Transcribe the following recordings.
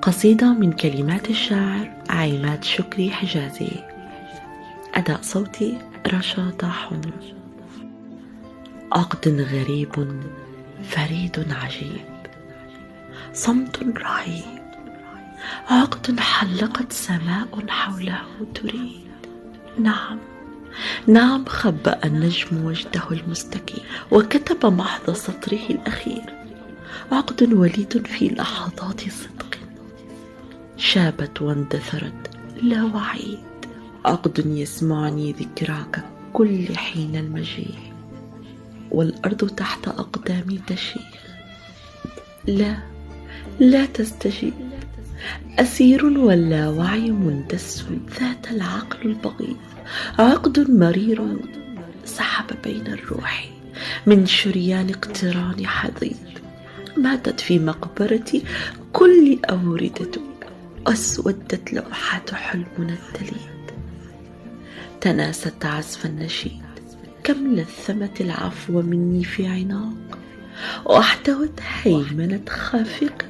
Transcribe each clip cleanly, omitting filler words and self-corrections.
قصيدة من كلمات الشاعر عماد شكري حجازي. أداء صوتي رشا طاحون. عقد غريب فريد عجيب، صمت رهيب، عقد حلقت سماء حوله تريد. نعم خبأ النجم وجده المستكين وكتب محض سطره الأخير. عقد وليد في لحظات صدق شابت واندثرت لا وعيد. عقد يسمعني ذكراك كل حين المجيء والأرض تحت أقدامي تشيخ. لا تستجيب، أسير ولا وعي مندس ذات العقل البغيض. عقد مرير سحب بين الروح من شريان اقتران حضيض. ماتت في مقبرتي كل أوردة، أسودت لوحات حلمنا التليد. تناست عزف النشيد، كم لثمت العفو مني في عناق، واحتوت هيمنة خافقة.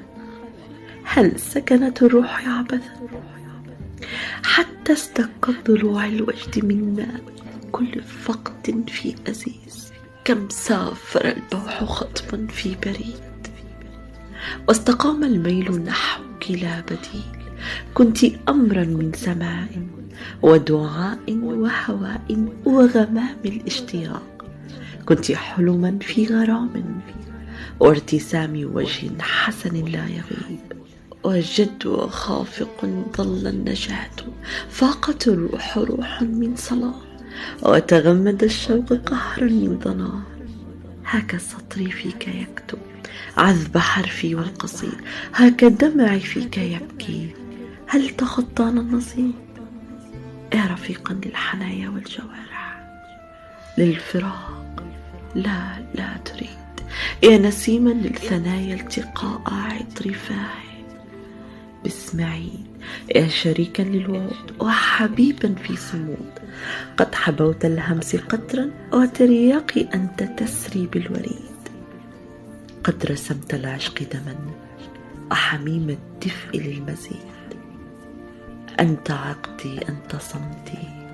هل سكنت الروح عبثا حتى استقت ضلوع الوجد من ماء كل فقد في أزيز؟ كم سافر البوح خطبا في بريد واستقام الميل نحوك لا بديل. كنت أمرا من سماء ودعاء وهواء وغمام الاشتياق. كنت حلما في غرام وارتسام وجه حسن لا يغيب. وجد وخافق ظل النجاة، فاقت الروح روح من صلاة، وتغمد الشوق قهرا من ضناه. هاك سطري فيك يكتب عذب حرفي والقصيد، هاك دمعي فيك يبكي. هل تخطانا النصيب؟ يا رفيقا للحنايا والجوارح، للفراق لا تريد. يا نسيما للثنايا التقاء عطر فاح باسمعين. يا شريكا للوعود وحبيبا في صمود، قد حبوت الهمس قطرا وترياقي أنت تسري بالوريد. قد رسمت العشق دما وحميم الدفء للمزيد. أنت عقدي، أنت صمتي،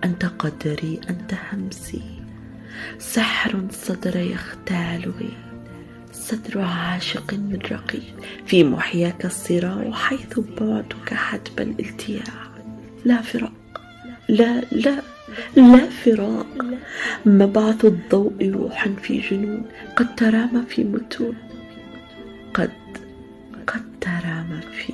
أنت قدري، أنت همسي. سحر صدر يختال بي، صدر عاشق من رقيق. في محياك الصراع حيث بعدك حتب الالتياع. لا فراق، لا فراق. مبعث الضوء روح في جنون قد ترامى في متون، قد ترامى في